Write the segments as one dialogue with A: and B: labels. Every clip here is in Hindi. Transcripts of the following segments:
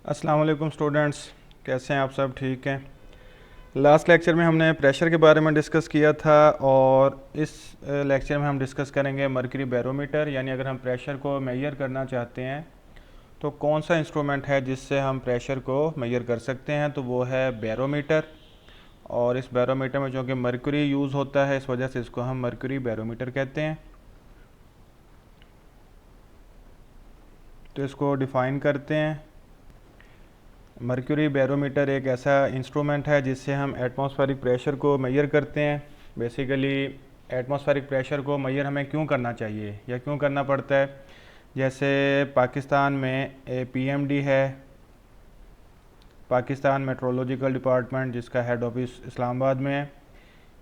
A: अस्सलाम वालेकुम स्टूडेंट्स, कैसे हैं आप? सब ठीक हैं? लास्ट लेक्चर में हमने प्रेशर के बारे में डिस्कस किया था और इस लेक्चर में हम डिस्कस करेंगे मर्करी बैरोमीटर। यानी अगर हम प्रेशर को मेजर करना चाहते हैं तो कौन सा इंस्ट्रूमेंट है जिससे हम प्रेशर को मेजर कर सकते हैं, तो वो है बैरोमीटर। और इस बैरोमीटर में जो कि मर्करी यूज़ होता है, इस वजह से इसको हम मर्करी बैरोमीटर कहते हैं। तो इसको डिफ़ाइन करते हैं। मर्क्यूरी बैरोमीटर एक ऐसा इंस्ट्रूमेंट है जिससे हम एटमॉस्फेरिक प्रेशर को मेजर करते हैं। बेसिकली एटमॉस्फेरिक प्रेशर को मेजर हमें क्यों करना चाहिए या क्यों करना पड़ता है? जैसे पाकिस्तान में पीएमडी है, पाकिस्तान मेट्रोलॉजिकल डिपार्टमेंट, जिसका हेड ऑफिस इस्लामाबाद में है।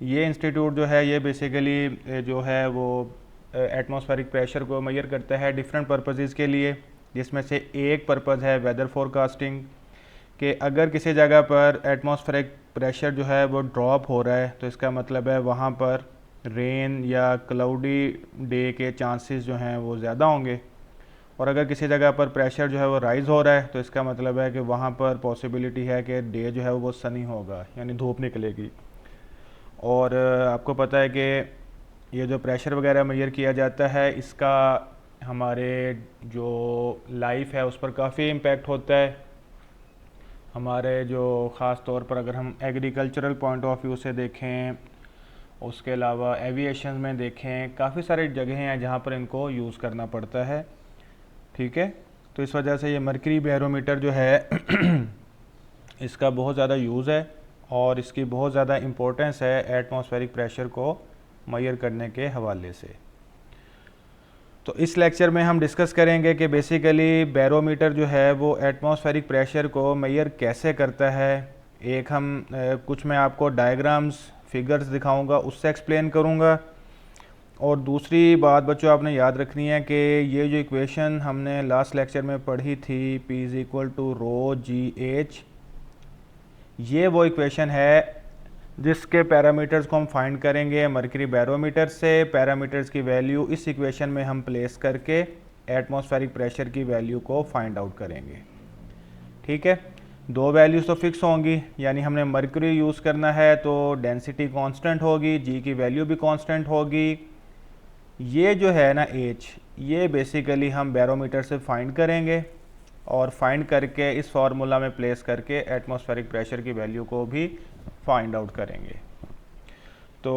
A: ये इंस्टीट्यूट जो है ये बेसिकली जो है वो एटमॉस्फेरिक प्रेशर को मेजर करता है डिफरेंट पर्पसेस के लिए, जिसमें से एक पर्पज़ है वेदर फोरकास्टिंग, कि अगर किसी जगह पर एटमॉस्फेरिक प्रेशर जो है वो ड्रॉप हो रहा है तो इसका मतलब है वहाँ पर रेन या क्लाउडी डे के चांसेस जो हैं वो ज़्यादा होंगे। और अगर किसी जगह पर प्रेशर जो है वो राइज़ हो रहा है तो इसका मतलब है कि वहाँ पर पॉसिबिलिटी है कि डे जो है वो सनी होगा, यानी धूप निकलेगी। और आपको पता है कि ये जो प्रेशर वगैरह मेजर किया जाता है, इसका हमारे जो लाइफ है उस पर काफ़ी इम्पेक्ट होता है। हमारे जो ख़ास तौर पर अगर हम एग्रीकल्चरल पॉइंट ऑफ व्यू से देखें, उसके अलावा एविएशन में देखें, काफ़ी सारी जगहें हैं जहाँ पर इनको यूज़ करना पड़ता है। ठीक है, तो इस वजह से ये मर्करी बैरोमीटर जो है इसका बहुत ज़्यादा यूज़ है और इसकी बहुत ज़्यादा इम्पोर्टेंस है एटमॉस्फेरिक प्रेशर को मेजर करने के हवाले से। तो इस लेक्चर में हम डिस्कस करेंगे कि बेसिकली बैरोमीटर जो है वो एटमॉस्फेरिक प्रेशर को मेजर कैसे करता है। एक हम कुछ मैं आपको डायग्राम्स फिगर्स दिखाऊंगा, उससे एक्सप्लेन करूंगा। और दूसरी बात बच्चों आपने याद रखनी है कि ये जो इक्वेशन हमने लास्ट लेक्चर में पढ़ी थी, P is equal to rho ji H, ये वो इक्वेशन है जिसके पैरामीटर्स को हम फाइंड करेंगे मर्करी बैरोमीटर से। पैरामीटर्स की वैल्यू इस इक्वेशन में हम प्लेस करके एटमॉस्फेरिक प्रेशर की वैल्यू को फाइंड आउट करेंगे। ठीक है, दो वैल्यूज़ तो फिक्स होंगी, यानी हमने मर्करी यूज़ करना है तो डेंसिटी कांस्टेंट होगी, जी की वैल्यू भी कांस्टेंट होगी। ये जो है ना एच, ये बेसिकली हम बैरोमीटर से फाइंड करेंगे और फाइंड करके इस फार्मूला में प्लेस करके एटमॉस्फेरिक प्रेशर की वैल्यू को भी फाइंड आउट करेंगे। तो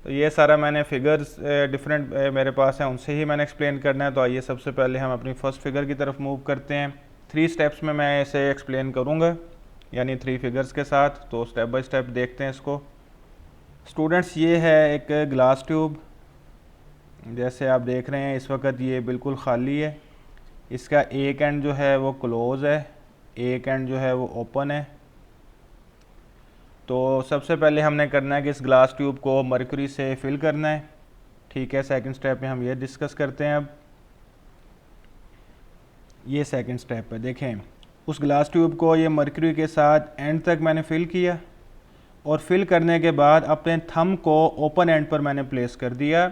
A: ये सारा मैंने फिगर्स डिफरेंट मेरे पास हैं, उनसे ही मैंने एक्सप्लेन करना है। तो आइए सबसे पहले हम अपनी फर्स्ट फिगर की तरफ मूव करते हैं। 3 स्टेप्स में मैं इसे एक्सप्लेन करूँगा, यानी 3 फिगर्स के साथ। तो स्टेप बाय स्टेप देखते हैं इसको। स्टूडेंट्स, ये है एक ग्लास ट्यूब, जैसे आप देख रहे हैं इस वक्त ये बिल्कुल ख़ाली है। इसका एक एंड जो है वो क्लोज़ है, एक एंड जो है वो ओपन है। तो सबसे पहले हमने करना है कि इस ग्लास ट्यूब को मर्करी से फिल करना है। ठीक है, सेकंड स्टेप में हम ये डिस्कस करते हैं। अब ये सेकंड स्टेप है, देखें उस ग्लास ट्यूब को ये मर्करी के साथ एंड तक मैंने फिल किया और फिल करने के बाद अपने थंब को ओपन एंड पर मैंने प्लेस कर दिया।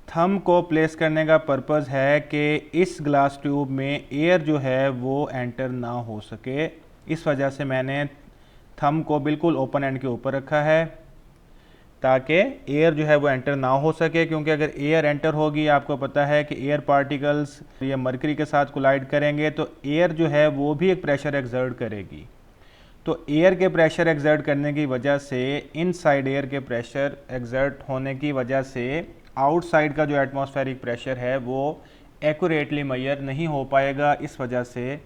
A: थंब को प्लेस करने का पर्पज़ है कि इस ग्लास ट्यूब में एयर जो है वो एंटर ना हो सके, इस वजह से मैंने थंब को बिल्कुल ओपन एंड के ऊपर रखा है ताकि एयर जो है वो एंटर ना हो सके। क्योंकि अगर एयर एंटर होगी, आपको पता है कि एयर पार्टिकल्स ये मर्करी के साथ कोलाइड करेंगे तो एयर जो है वो भी एक प्रेशर एक्सर्ट करेगी। तो एयर के प्रेशर एक्सर्ट करने की वजह से, इनसाइड एयर के प्रेशर एक्सर्ट होने की वजह से आउटसाइड का जो एटमॉस्फेरिक प्रेशर है वो एक्यूरेटली मेजर नहीं हो पाएगा। इस वजह से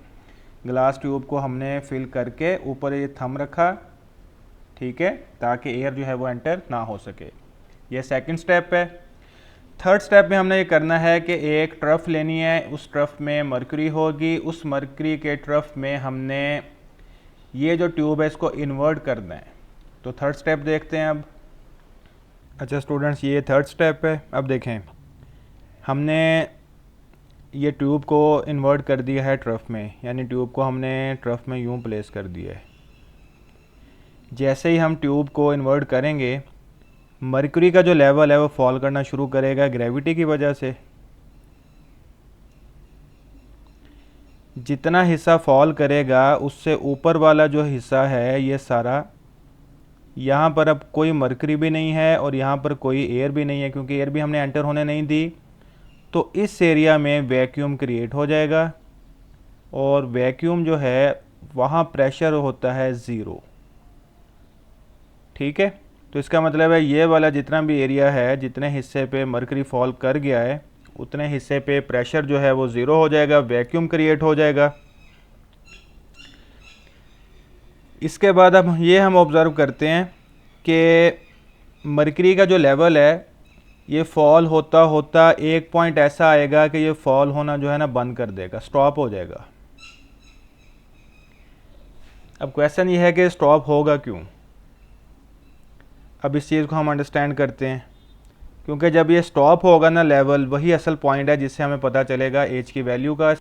A: ग्लास ट्यूब को हमने फिल करके ऊपर ये थंब रखा, ठीक है, ताकि एयर जो है वो एंटर ना हो सके। ये सेकंड स्टेप है। थर्ड स्टेप में हमने ये करना है कि एक ट्रफ लेनी है, उस ट्रफ में मर्करी होगी, उस मर्करी के ट्रफ में हमने ये जो ट्यूब है इसको इन्वर्ट करना है। तो थर्ड स्टेप देखते हैं अब। अच्छा स्टूडेंट्स, ये थर्ड स्टेप है। अब देखें, हमने ये ट्यूब को इन्वर्ट कर दिया है ट्रफ में, यानी ट्यूब को हमने ट्रफ में यूं प्लेस कर दिया है। जैसे ही हम ट्यूब को इन्वर्ट करेंगे, मर्क्यूरी का जो लेवल है वो फॉल करना शुरू करेगा ग्रेविटी की वजह से। जितना हिस्सा फॉल करेगा उससे ऊपर वाला जो हिस्सा है ये सारा, यहाँ पर अब कोई मरकरी भी नहीं है और यहाँ पर कोई एयर भी नहीं है, क्योंकि एयर भी हमने एंटर होने नहीं दी। तो इस एरिया में वैक्यूम क्रिएट हो जाएगा और वैक्यूम जो है वहाँ प्रेशर होता है ज़ीरो। ठीक है, तो इसका मतलब है ये वाला जितना भी एरिया है, जितने हिस्से पे मरकरी फॉल कर गया है उतने हिस्से पे प्रेशर जो है वो ज़ीरो हो जाएगा, वैक्यूम क्रिएट हो जाएगा। इसके बाद अब ये हम ऑब्ज़र्व करते हैं कि मरकरी का जो लेवल है ये फॉल होता होता एक पॉइंट ऐसा आएगा कि ये फॉल होना जो है ना बंद कर देगा, स्टॉप हो जाएगा। अब क्वेश्चन ये है कि स्टॉप होगा क्यों। अब इस चीज़ को हम अंडरस्टैंड करते हैं, क्योंकि जब ये स्टॉप होगा ना लेवल, वही असल पॉइंट है जिससे हमें पता चलेगा एच की वैल्यू का।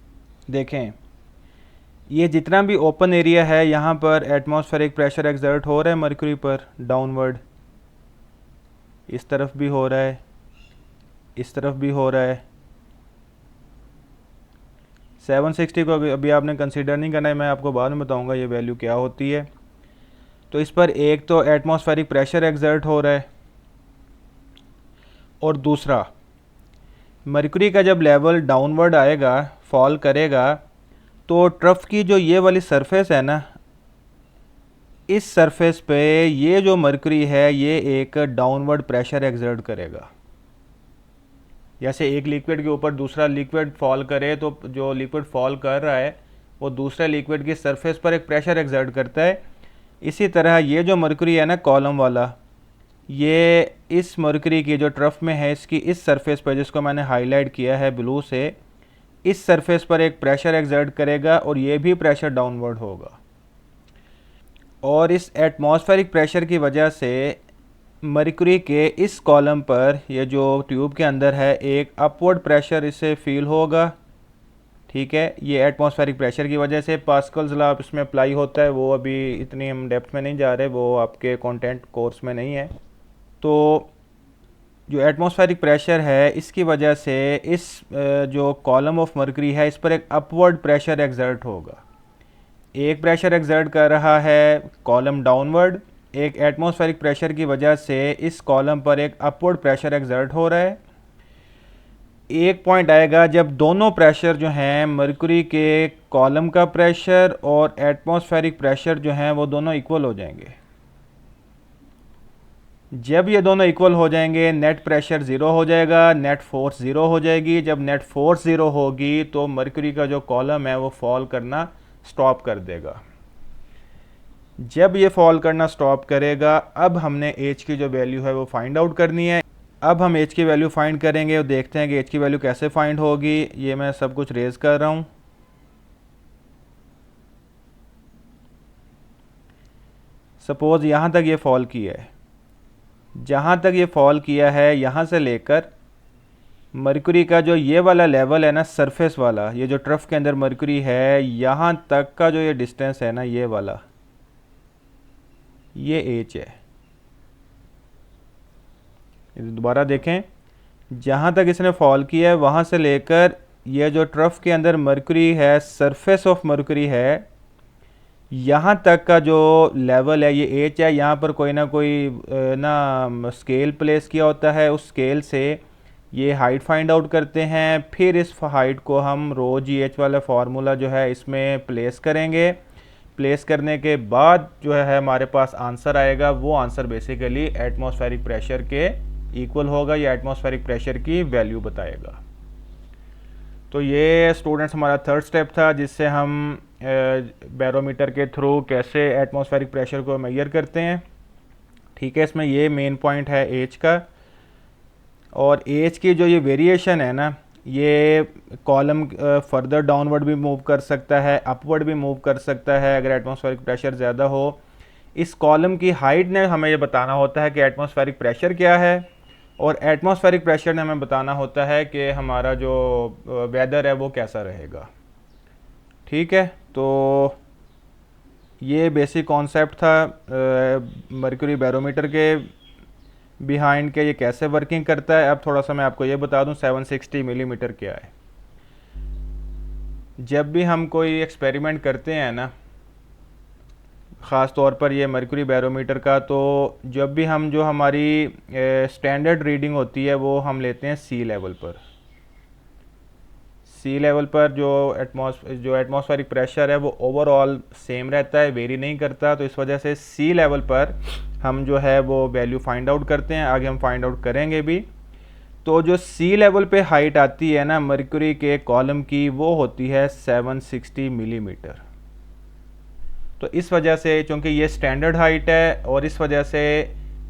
A: देखें, ये जितना भी ओपन एरिया है यहाँ पर एटमॉस्फेरिक प्रेशर एक्सर्ट हो रहा है मरकरी पर डाउनवर्ड, इस तरफ भी हो रहा है, इस तरफ भी हो रहा है। 760 को अभी आपने कंसीडर नहीं करना है, मैं आपको बाद में बताऊंगा ये वैल्यू क्या होती है। तो इस पर एक तो एटमॉस्फेरिक प्रेशर एक्सर्ट हो रहा है और दूसरा मरकरी का जब लेवल डाउनवर्ड आएगा, फॉल करेगा, तो ट्रफ की जो ये वाली सरफेस है ना, इस सरफेस पे ये जो मरकरी है ये एक डाउनवर्ड प्रेशर एक्सर्ट करेगा। जैसे एक लिक्विड के ऊपर दूसरा लिक्विड फॉल करे तो जो लिक्विड फॉल कर रहा है वो दूसरे लिक्विड की सरफेस पर एक प्रेशर एक्सर्ट करता है। इसी तरह ये जो मरकरी है ना कॉलम वाला, ये इस मरकरी की जो ट्रफ में है इसकी इस सरफेस पर, जिसको मैंने हाईलाइट किया है ब्लू से, इस सरफेस पर एक प्रेशर एक्सर्ट करेगा और ये भी प्रेशर डाउनवर्ड होगा। और इस एटमॉस्फेरिक प्रेशर की वजह से मरकरी के इस कॉलम पर, ये जो ट्यूब के अंदर है, एक अपवर्ड प्रेशर इसे फील होगा। ठीक है, ये एटमॉस्फेरिक प्रेशर की वजह से पास्कल्स लॉ इसमें अप्लाई होता है, वो अभी इतनी हम डेप्थ में नहीं जा रहे, वो आपके कंटेंट कोर्स में नहीं है। तो जो एटमॉस्फेरिक प्रेशर है इसकी वजह से इस जो कॉलम ऑफ मरकरी है इस पर एक अपवर्ड प्रेशर एक्सर्ट होगा। एक प्रेशर एक्सर्ट कर रहा है कॉलम डाउनवर्ड, एक एटमॉस्फेरिक प्रेशर की वजह से इस कॉलम पर एक अपवर्ड प्रेशर एक्सर्ट हो रहा है। एक पॉइंट आएगा जब दोनों प्रेशर जो हैं, मरकरी के कॉलम का प्रेशर और एटमॉस्फेरिक प्रेशर जो हैं वो दोनों इक्वल हो जाएंगे। जब ये दोनों इक्वल हो जाएंगे नेट प्रेशर ज़ीरो हो जाएगा, नेट फोर्स ज़ीरो हो जाएगी। जब नेट फोर्स ज़ीरो होगी तो मरकरी का जो कॉलम है वो फॉल करना स्टॉप कर देगा। जब ये फॉल करना स्टॉप करेगा, अब हमने एच की जो वैल्यू है वो फाइंड आउट करनी है। अब हम एच की वैल्यू फाइंड करेंगे और देखते हैं कि एच की वैल्यू कैसे फाइंड होगी। ये मैं सब कुछ रेज कर रहा हूँ। सपोज़ यहाँ तक ये फॉल किया है, जहाँ तक ये फॉल किया है यहाँ से लेकर मरकरी का जो ये वाला लेवल है ना, सरफेस वाला, ये जो ट्रफ के अंदर मरकरी है, यहाँ तक का जो ये डिस्टेंस है ना, ये वाला, ये एच है। दोबारा देखें, जहाँ तक इसने फॉल किया है वहाँ से लेकर ये जो ट्रफ के अंदर मरकरी है, सरफेस ऑफ मरकरी है, यहाँ तक का जो लेवल है ये एच है। यहाँ पर कोई ना कोई ना स्केल प्लेस किया होता है, उस स्केल से ये हाइट फाइंड आउट करते हैं। फिर इस हाइट को हम रो जी एच वाला फार्मूला जो है इसमें प्लेस करेंगे। प्लेस करने के बाद जो है हमारे पास आंसर आएगा, वो आंसर बेसिकली एटमॉस्फेरिक प्रेशर के इक्वल होगा या एटमॉस्फेरिक प्रेशर की वैल्यू बताएगा। तो ये स्टूडेंट्स हमारा थर्ड स्टेप था, जिससे हम बैरोमीटर के थ्रू कैसे एटमॉस्फेरिक प्रेशर को मेजर करते हैं। ठीक है, इसमें ये मेन पॉइंट है एच का। और एच की जो ये वेरिएशन है ना, ये कॉलम फर्दर डाउनवर्ड भी मूव कर सकता है, अपवर्ड भी मूव कर सकता है अगर एटमॉस्फेरिक प्रेशर ज़्यादा हो। इस कॉलम की हाइट ने हमें ये बताना होता है कि एटमॉस्फेरिक प्रेशर क्या है, और एटमॉस्फेरिक प्रेशर ने हमें बताना होता है कि हमारा जो वेदर है वो कैसा रहेगा। ठीक है, तो ये बेसिक कॉन्सेप्ट था मर्क्यूरी बैरोमीटर के बिहाइंड के, ये कैसे वर्किंग करता है। अब थोड़ा सा मैं आपको ये बता दूं 760 मिलीमीटर क्या है। जब भी हम कोई एक्सपेरिमेंट करते हैं ना, ख़ास तौर पर ये मर्क्यूरी बैरोमीटर का, तो जब भी हम जो हमारी स्टैंडर्ड रीडिंग होती है वो हम लेते हैं सी लेवल पर। सी लेवल पर जो एटमॉस्फेरिक प्रेशर है वो ओवरऑल सेम रहता है, वेरी नहीं करता। तो इस वजह से सी लेवल पर हम जो है वो वैल्यू फाइंड आउट करते हैं, आगे हम फाइंड आउट करेंगे भी। तो जो सी लेवल पे हाइट आती है ना मर्क्यूरी के कॉलम की, वो होती है 760 मिलीमीटर। तो इस वजह से, चूँकि ये स्टैंडर्ड हाइट है और इस वजह से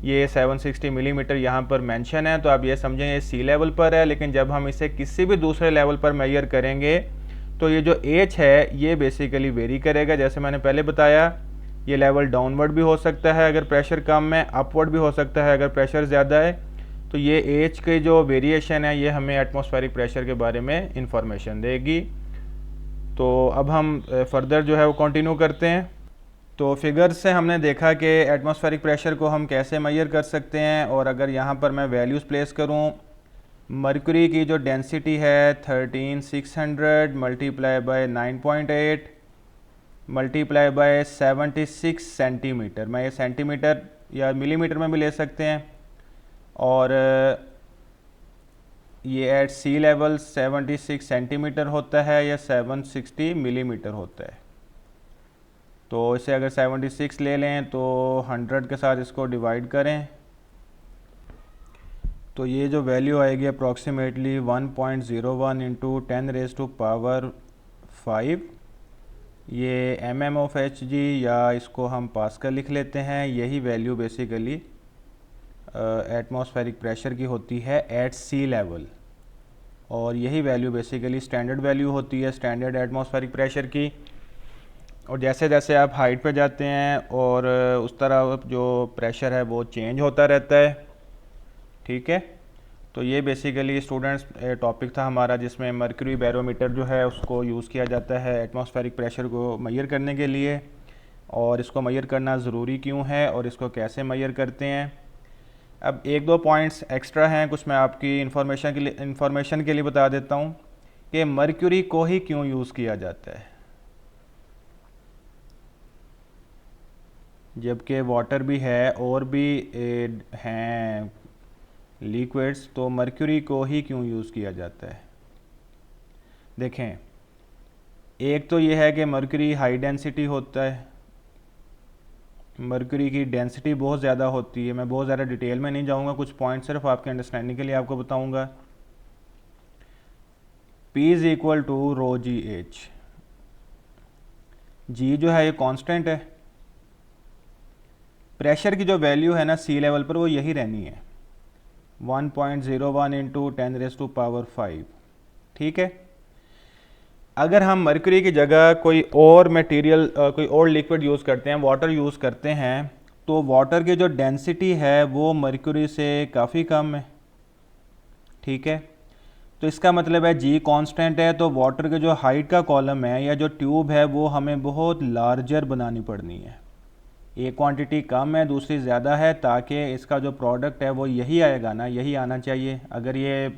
A: ये 760 मिलीमीटर यहाँ पर मेंशन है, तो आप ये समझें ये सी लेवल पर है। लेकिन जब हम इसे किसी भी दूसरे लेवल पर मेजर करेंगे तो ये जो एच है ये बेसिकली वेरी करेगा। जैसे मैंने पहले बताया, ये लेवल डाउनवर्ड भी हो सकता है अगर प्रेशर कम है, अपवर्ड भी हो सकता है अगर प्रेशर ज़्यादा है। तो ये एच के जो वेरिएशन है ये हमें एटमॉस्फेरिक प्रेशर के बारे में इंफॉर्मेशन देगी। तो अब हम फर्दर जो है वो कंटिन्यू करते हैं। तो फिगर से हमने देखा कि एटमॉस्फेरिक प्रेशर को हम कैसे मेजर कर सकते हैं। और अगर यहाँ पर मैं वैल्यूज़ प्लेस करूँ, मर्क्यूरी की जो डेंसिटी है 13600 multiply by 9.8 multiply by 76 centimetre. मैं ये सेंटीमीटर या मिलीमीटर में भी ले सकते हैं। और ये एट सी लेवल 76 सेंटीमीटर होता है या 760 मिलीमीटर होता है। तो इसे अगर 76 ले लें तो 100 के साथ इसको डिवाइड करें तो ये जो वैल्यू आएगी अप्रॉक्सीमेटली 1.01 इंटू 10⁻⁵। ये mm/Hg या इसको हम पास्कल लिख लेते हैं। यही वैल्यू बेसिकली एटमॉस्फेरिक प्रेशर की होती है एट सी लेवल। और यही वैल्यू बेसिकली स्टैंडर्ड वैल्यू होती है स्टैंडर्ड एटमॉस्फेरिक प्रेशर की। और जैसे जैसे आप हाइट पे जाते हैं और उस तरह जो प्रेशर है वो चेंज होता रहता है। ठीक है, तो ये बेसिकली स्टूडेंट्स टॉपिक था हमारा जिसमें मर्क्यूरी बैरोमीटर जो है उसको यूज़ किया जाता है एटमॉस्फेरिक प्रेशर को मेजर करने के लिए। और इसको मेजर करना ज़रूरी क्यों है और इसको कैसे मेजर करते हैं। अब एक दो पॉइंट्स एक्स्ट्रा हैं, कुछ मैं आपकी इन्फॉर्मेशन के लिए बता देता हूँ कि मर्क्यूरी को ही क्यों यूज़ किया जाता है, जबकि वाटर भी है और भी हैं लिक्विड्स, तो मर्क्यूरी को ही क्यों यूज़ किया जाता है। देखें, एक तो ये है कि मर्क्यूरी हाई डेंसिटी होता है, मर्क्यूरी की डेंसिटी बहुत ज़्यादा होती है। मैं बहुत ज़्यादा डिटेल में नहीं जाऊंगा, कुछ पॉइंट सिर्फ आपके अंडरस्टैंडिंग के लिए आपको बताऊंगा। P is equal to rho ji h. G जो है ये कांस्टेंट है, प्रेशर की जो वैल्यू है ना सी लेवल पर वो यही रहनी है 1.01 इंटू 10⁵। ठीक है, अगर हम मर्क्यूरी की जगह कोई और मटेरियल कोई और लिक्विड यूज़ करते हैं, वाटर यूज़ करते हैं, तो वाटर की जो डेंसिटी है वो मर्क्यूरी से काफ़ी कम है। ठीक है, तो इसका मतलब है जी कांस्टेंट है, तो वाटर के जो हाइट का कॉलम है या जो ट्यूब है वो हमें बहुत लार्जर बनानी पड़नी है। एक क्वांटिटी कम है, दूसरी ज़्यादा है, ताकि इसका जो प्रोडक्ट है वो यही आएगा ना, यही आना चाहिए। अगर ये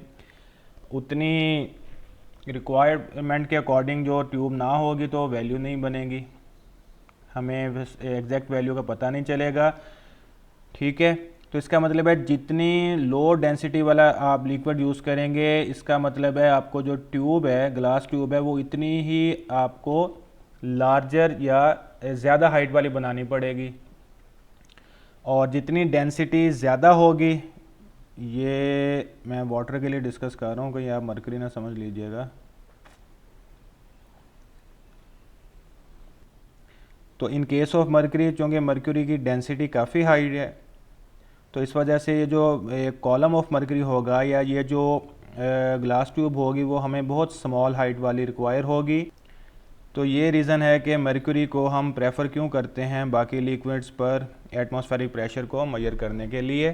A: उतनी रिक्वायरमेंट के अकॉर्डिंग जो ट्यूब ना होगी तो वैल्यू नहीं बनेगी, हमें एग्जैक्ट वैल्यू का पता नहीं चलेगा। ठीक है, तो इसका मतलब है जितनी लो डेंसिटी वाला आप लिक्विड यूज़ करेंगे, इसका मतलब है आपको जो ट्यूब है, ग्लास ट्यूब है, वो इतनी ही आपको लार्जर या ज़्यादा हाइट वाली बनानी पड़ेगी। और जितनी डेंसिटी ज़्यादा होगी, ये मैं वाटर के लिए डिस्कस कर रहा हूँ, कहीं आप मर्क्यूरी ना समझ लीजिएगा। तो इन केस ऑफ मर्क्यूरी, चूँकि मर्क्यूरी की डेंसिटी काफ़ी हाई है, तो इस वजह से ये जो कॉलम ऑफ मर्क्यूरी होगा या ये जो ग्लास ट्यूब होगी वो हमें बहुत स्मॉल हाइट वाली रिक्वायर होगी। तो ये रीज़न है कि मर्क्यूरी को हम प्रेफर क्यों करते हैं बाकी लिक्विड्स पर एटमॉस्फेरिक प्रेशर को मेजर करने के लिए।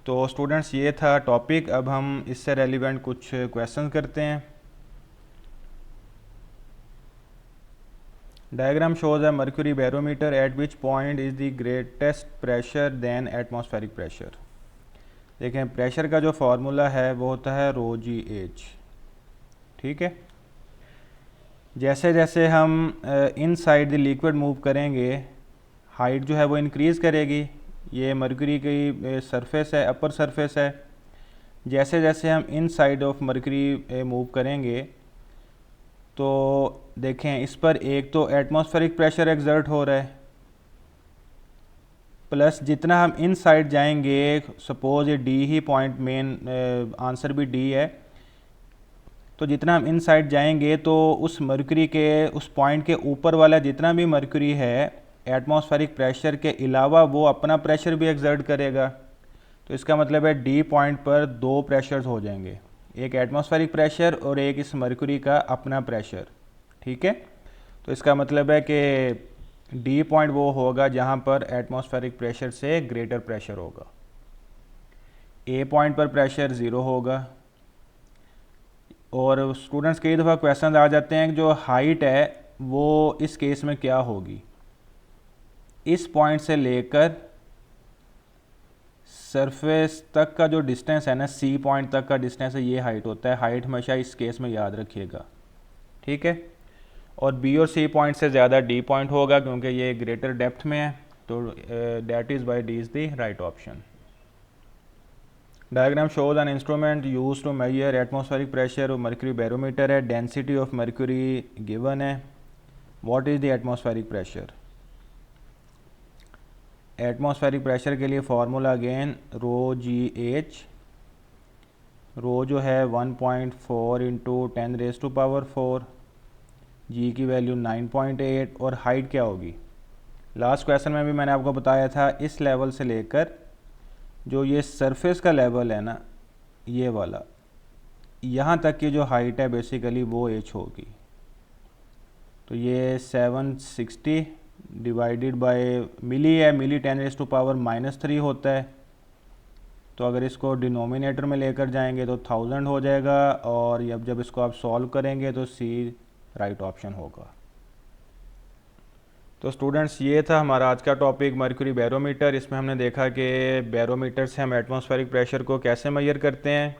A: तो स्टूडेंट्स ये था टॉपिक। अब हम इससे रेलिवेंट कुछ क्वेश्चन करते हैं। Diagram shows a mercury barometer at which point is the greatest pressure than atmospheric pressure. देखें, प्रेशर का जो फार्मूला है वो होता है रो जी एच। ठीक है, जैसे जैसे हम इनसाइड द लिक्विड मूव करेंगे, हाइट जो है वो इंक्रीज़ करेगी। ये मरकरी की सरफेस है, अपर सरफेस है। जैसे जैसे हम इनसाइड ऑफ मरकरी मूव करेंगे तो देखें इस पर एक तो एटमॉस्फेरिक प्रेशर एक्सर्ट हो रहा है, प्लस जितना हम इनसाइड जाएंगे, सपोज ये डी ही पॉइंट, मेन आंसर भी डी है, तो जितना हम इनसाइड जाएंगे तो उस मरकरी के उस पॉइंट के ऊपर वाला जितना भी मरकरी है एटमॉस्फेरिक प्रेशर के अलावा वो अपना प्रेशर भी एक्सर्ट करेगा। तो इसका मतलब है डी पॉइंट पर दो प्रेशर्स हो जाएंगे, एक एटमॉस्फेरिक प्रेशर और एक इस मरकरी का अपना प्रेशर। ठीक है, तो इसका मतलब है कि डी पॉइंट वो होगा जहाँ पर एटमॉस्फेरिक प्रेशर से ग्रेटर प्रेशर होगा। ए पॉइंट पर प्रेशर ज़ीरो होगा। और स्टूडेंट्स कई दफ़ा क्वेश्चन आ जाते हैं कि जो हाइट है वो इस केस में क्या होगी। इस पॉइंट से लेकर सरफेस तक का जो डिस्टेंस है ना, सी पॉइंट तक का डिस्टेंस है, ये हाइट होता है। हाइट हमेशा इस केस में याद रखिएगा। ठीक है, और बी और सी पॉइंट से ज़्यादा डी पॉइंट होगा क्योंकि ये ग्रेटर डेप्थ में है। तो that is why D is the right option. Diagram shows an instrument use to measure atmospheric pressure और मर्क्यूरी बैरोमीटर है। डेंसिटी ऑफ मर्क्यूरी गिवन है। What is the atmospheric pressure? Atmospheric pressure के लिए फार्मूला अगेन रो जी एच। रो जो है 1.4 इंटू 10⁻⁴, जी की वैल्यू 9.8, और हाइट क्या होगी? लास्ट क्वेश्चन में भी मैंने आपको बताया था, इस लेवल से लेकर जो ये सरफेस का लेवल है ना, ये वाला, यहाँ तक की जो हाइट है बेसिकली वो एच होगी। तो ये 760 डिवाइडेड बाय मिली है, मिली 10⁻³ होता है। तो अगर इसको डिनोमिनेटर में लेकर जाएंगे तो 1000 हो जाएगा, और जब इसको आप सॉल्व करेंगे तो सी राइट ऑप्शन होगा। तो स्टूडेंट्स ये था हमारा आज का टॉपिक मर्क्यूरी बैरोमीटर। इसमें हमने देखा कि बैरोमीटर से हम एटमॉस्फेरिक प्रेशर को कैसे मेजर करते हैं,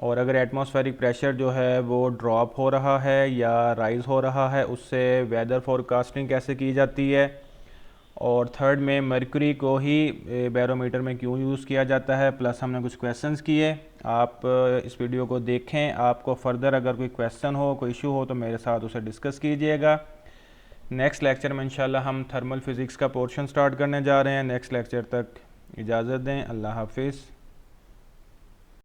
A: और अगर एटमॉस्फेरिक प्रेशर जो है वो ड्रॉप हो रहा है या राइज़ हो रहा है उससे वेदर फोरकास्टिंग कैसे की जाती है, और थर्ड में मर्क्यूरी को ही बैरोमीटर में क्यों यूज़ किया जाता है। प्लस हमने कुछ क्वेश्चंस किए। आप इस वीडियो को देखें। आपको फर्दर अगर कोई क्वेश्चन हो, कोई इशू हो तो मेरे साथ उसे डिस्कस कीजिएगा। नेक्स्ट लेक्चर में इंशाल्लाह हम थर्मल फिज़िक्स का पोर्शन स्टार्ट करने जा रहे हैं। नेक्स्ट लेक्चर तक इजाज़त दें। अल्लाह हाफिज़।